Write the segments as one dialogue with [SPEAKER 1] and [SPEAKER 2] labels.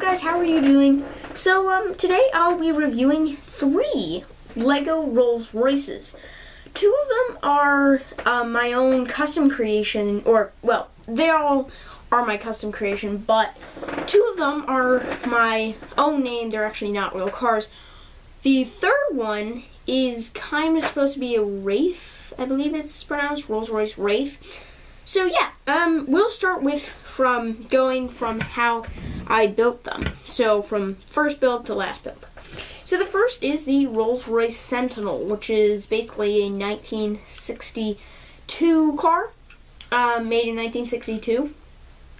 [SPEAKER 1] guys, how are you doing? So today I'll be reviewing 3 Lego Rolls Royces. 2 of them are my own custom creation, or well, they all are my custom creation, but 2 of them are my own name. They're actually not real cars. The third one is kind of supposed to be a Wraith, I believe it's pronounced, Rolls-Royce Wraith. So yeah, we'll start from how I built them. So from first build to last build. So the first is the Rolls-Royce Sentinel, which is basically a 1962 car, made in 1962.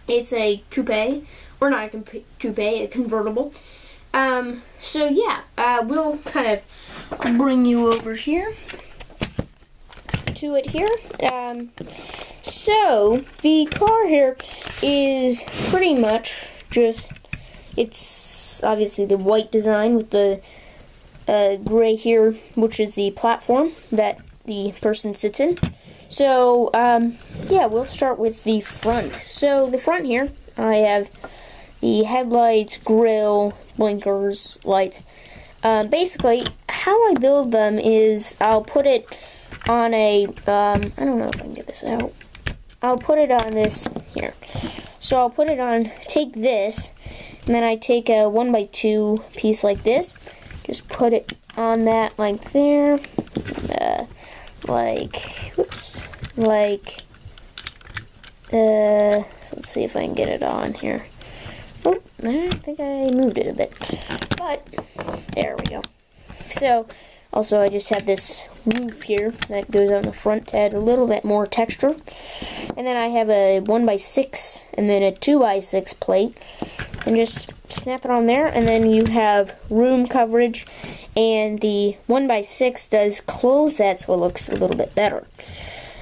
[SPEAKER 1] It's a coupe, or not a coupe, a convertible. So yeah, we'll kind of bring you over here to it here. So the car here is pretty much just, it's obviously the white design with the gray here, which is the platform that the person sits in. So yeah, we'll start with the front. So the front here, I have the headlights, grille, blinkers, lights. Basically, how I build them is I'll put it on a, I don't know if I can get this out. I'll put it on this here. So I'll put it on, take this, and then I take a 1x2 piece like this, just put it on that like there, let's see if I can get it on here. Oh, I think I moved it a bit, but there we go. So, also I just have this roof here that goes on the front to add a little bit more texture. And then I have a 1x6 and then a 2x6 plate. And just snap it on there, and then you have room coverage, and the 1x6 does close that so it looks a little bit better.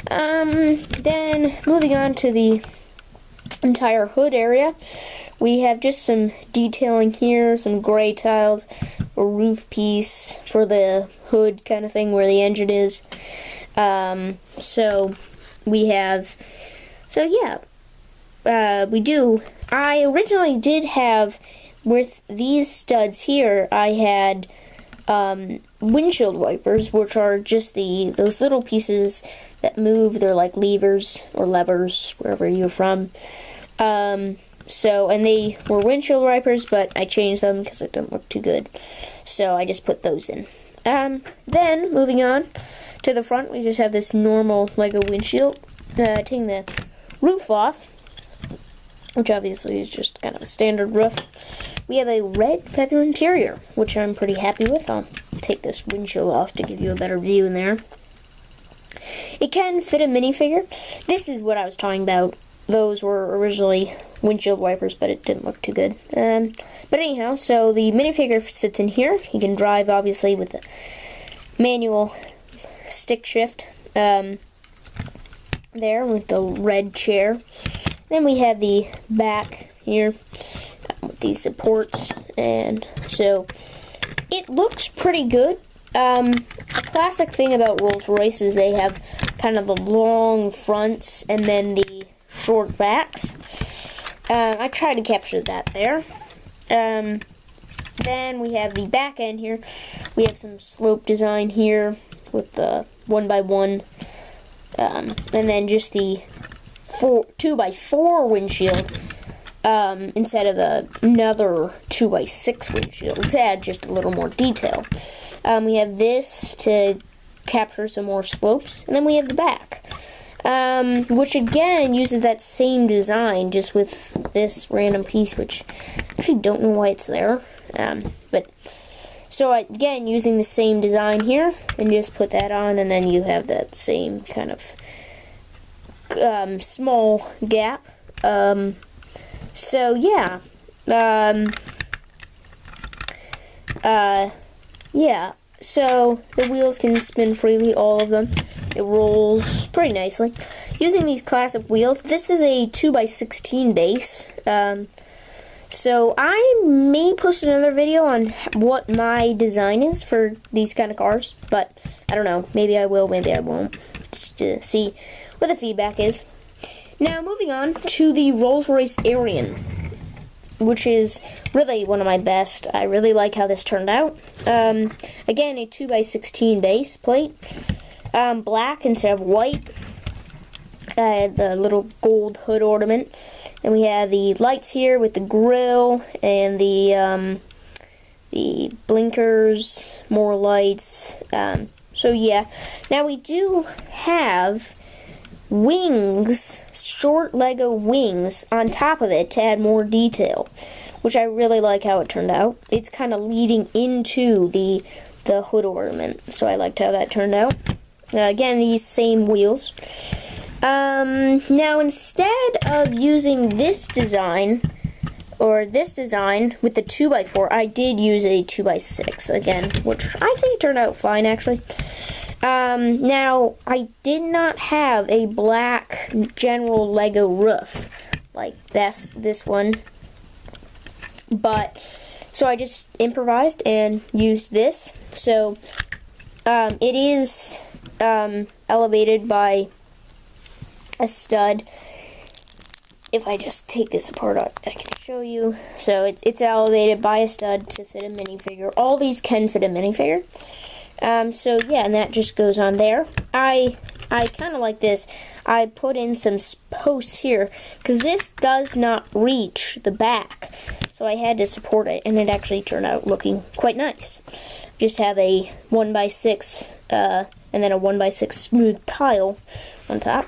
[SPEAKER 1] Then moving on to the entire hood area, we have just some detailing here, some gray tiles, a roof piece for the hood kind of thing where the engine is. I originally did have, with these studs here, I had windshield wipers, which are just those little pieces that move. They're like levers or levers, wherever you're from. And they were windshield wipers, but I changed them because it didn't look too good. So I just put those in. Then, moving on to the front, we just have this normal Lego windshield. Taking the roof off, which obviously is just kind of a standard roof. We have a red feather interior, which I'm pretty happy with. I'll take this windshield off to give you a better view in there. It can fit a minifigure. This is what I was talking about. Those were originally windshield wipers, but it didn't look too good. But anyhow, so the minifigure sits in here. You can drive, obviously, with the manual stick shift there with the red chair. Then we have the back here with these supports, and so it looks pretty good. A classic thing about Rolls-Royce is they have kind of the long fronts and then the short backs. I tried to capture that there. Then we have the back end here. We have some slope design here with the 1x1, and then just the 2x4 windshield instead of another 2x6 windshield to add just a little more detail. We have this to capture some more slopes, and then we have the back, which again uses that same design, just with this random piece, which I actually don't know why it's there. But so again, using the same design here, and just put that on, and then you have that same kind of small gap. So yeah, yeah. So the wheels can spin freely, all of them. It rolls pretty nicely. Using these classic wheels, this is a 2x16 base. So I may post another video on what my design is for these kind of cars, but I don't know. Maybe I will, maybe I won't. Just to see what the feedback is. Now moving on to the Rolls-Royce Arion. which is really one of my best. I really like how this turned out. Again, a 2x16 base plate. Black instead of white. The little gold hood ornament. And we have the lights here with the grill and the blinkers, more lights. So yeah, now we do have wings, short Lego wings on top of it to add more detail, which I really like how it turned out. It's kind of leading into the hood ornament, so I liked how that turned out. Again, these same wheels. Now instead of using this design, or this design with the 2x4, I did use a 2x6 again, which I think turned out fine actually. Now, I did not have a black general Lego roof like this one, but so I just improvised and used this. So it is elevated by a stud. If I just take this apart, I can show you. So it's elevated by a stud to fit a minifigure. All these can fit a minifigure. So yeah, and that just goes on there. I kind of like this. I put in some posts here because this does not reach the back, so I had to support it, and it actually turned out looking quite nice. Just have a 1x6 and then a 1x6 smooth tile on top.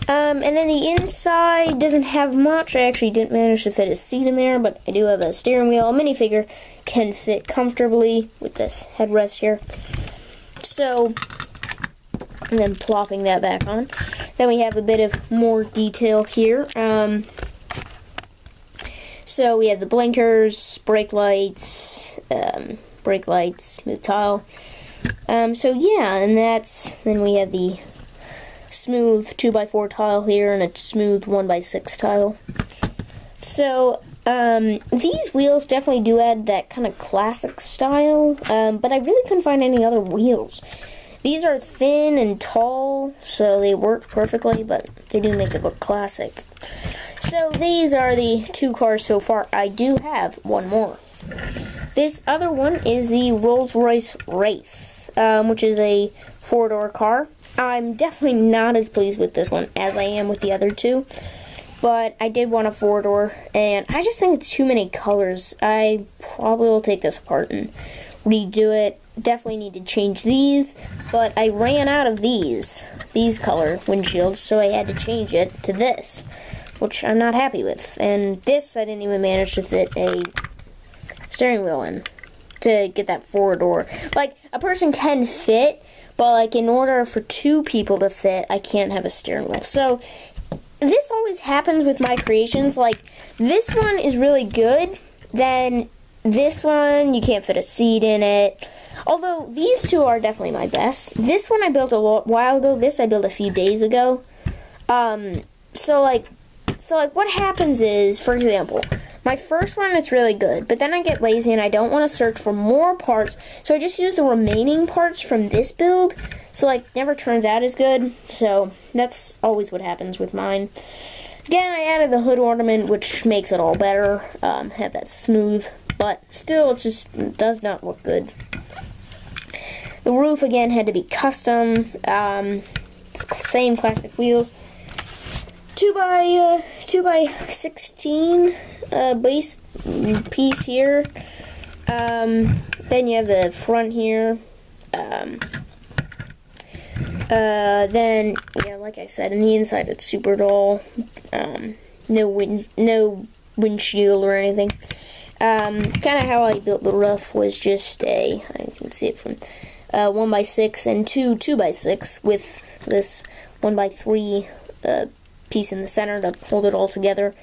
[SPEAKER 1] And then the inside doesn't have much. I actually didn't manage to fit a seat in there, but I do have a steering wheel. A minifigure can fit comfortably with this headrest here. So, and then plopping that back on. Then we have a bit of more detail here. So we have the blinkers, brake lights, smooth tile. So yeah, and then we have the smooth 2x4 tile here and a smooth 1x6 tile. So these wheels definitely do add that kind of classic style, but I really couldn't find any other wheels. These are thin and tall, so they work perfectly, but they do make it look classic. So these are the two cars so far. I do have one more. This other one is the Rolls-Royce Wraith, which is a four-door car. I'm definitely not as pleased with this one as I am with the other two, but I did want a four-door, and I just think it's too many colors. I probably will take this apart and redo it. Definitely need to change these, but I ran out of these color windshields, so I had to change it to this, which I'm not happy with. And this, I didn't even manage to fit a steering wheel in to get that four-door. Like, a person can fit, but like in order for two people to fit, I can't have a steering wheel. So this always happens with my creations. Like, this one is really good, then this one, you can't fit a seat in it. Although these two are definitely my best. This one I built a while ago. This I built a few days ago. So like what happens is, for example, my first one, it's really good, but then I get lazy and I don't want to search for more parts, so I just use the remaining parts from this build, so like never turns out as good. So that's always what happens with mine. Again, I added the hood ornament, which makes it all better, have that smooth, but still it does not look good. The roof again had to be custom, same classic wheels. 2x16 base piece here. Then you have the front here. Then, yeah, like I said, in the inside it's super dull. No windshield or anything. Kind of how I built the roof was just I can see it from 1x6 and 2x6 with this 1x3 piece in the center to hold it all together,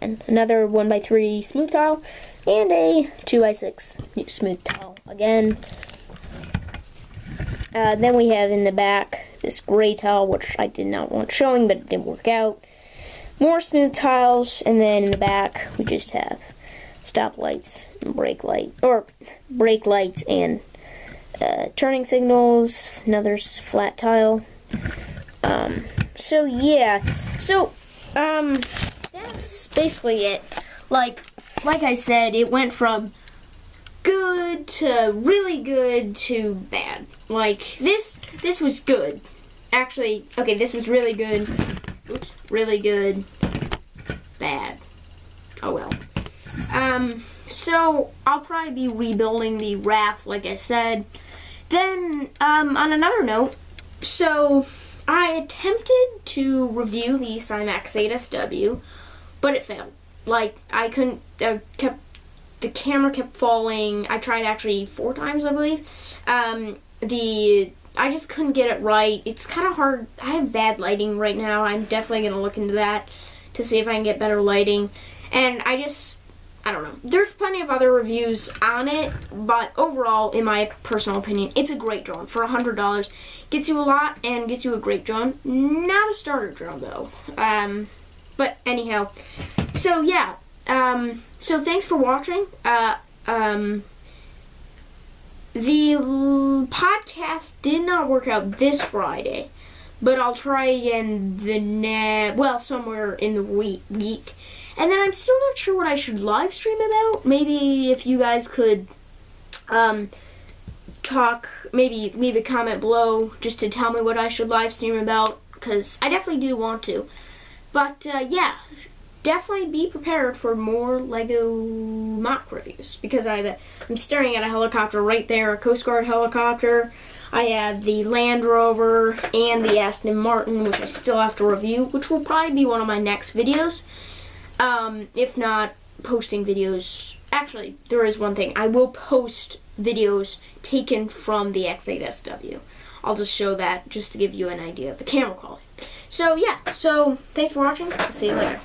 [SPEAKER 1] and another 1x3 smooth tile, and a 2x6 smooth tile again. Then we have in the back this gray tile, which I did not want showing, but it didn't work out. More smooth tiles, and then in the back we just have stop lights and brake lights and turning signals. Another flat tile. So yeah, so that's basically it. Like, like I said, it went from good to really good to bad. Like, this was good. Actually, okay, this was really good. Oops, really good. Bad. Oh well. So I'll probably be rebuilding the Wrath, like I said. Then, on another note, so I attempted to review the Cymax 8SW, but it failed. Like, I couldn't, the camera kept falling. I tried actually 4 times, I believe. I just couldn't get it right. It's kind of hard. I have bad lighting right now. I'm definitely going to look into that to see if I can get better lighting. And I don't know. There's plenty of other reviews on it, but overall, in my personal opinion, it's a great drone. For $100, gets you a lot and gets you a great drone. Not a starter drone, though. But anyhow, so yeah. So thanks for watching. The podcast did not work out this Friday, but I'll try again somewhere in the week. And then I'm still not sure what I should live stream about. Maybe if you guys could maybe leave a comment below just to tell me what I should live stream about, because I definitely do want to. But yeah, definitely be prepared for more LEGO mock reviews, because I'm staring at a helicopter right there, a Coast Guard helicopter. I have the Land Rover and the Aston Martin, which I still have to review, which will probably be one of my next videos. If not posting videos, actually, there is one thing. I will post videos taken from the X8SW. I'll just show that just to give you an idea of the camera quality. So yeah, thanks for watching. I'll see you later.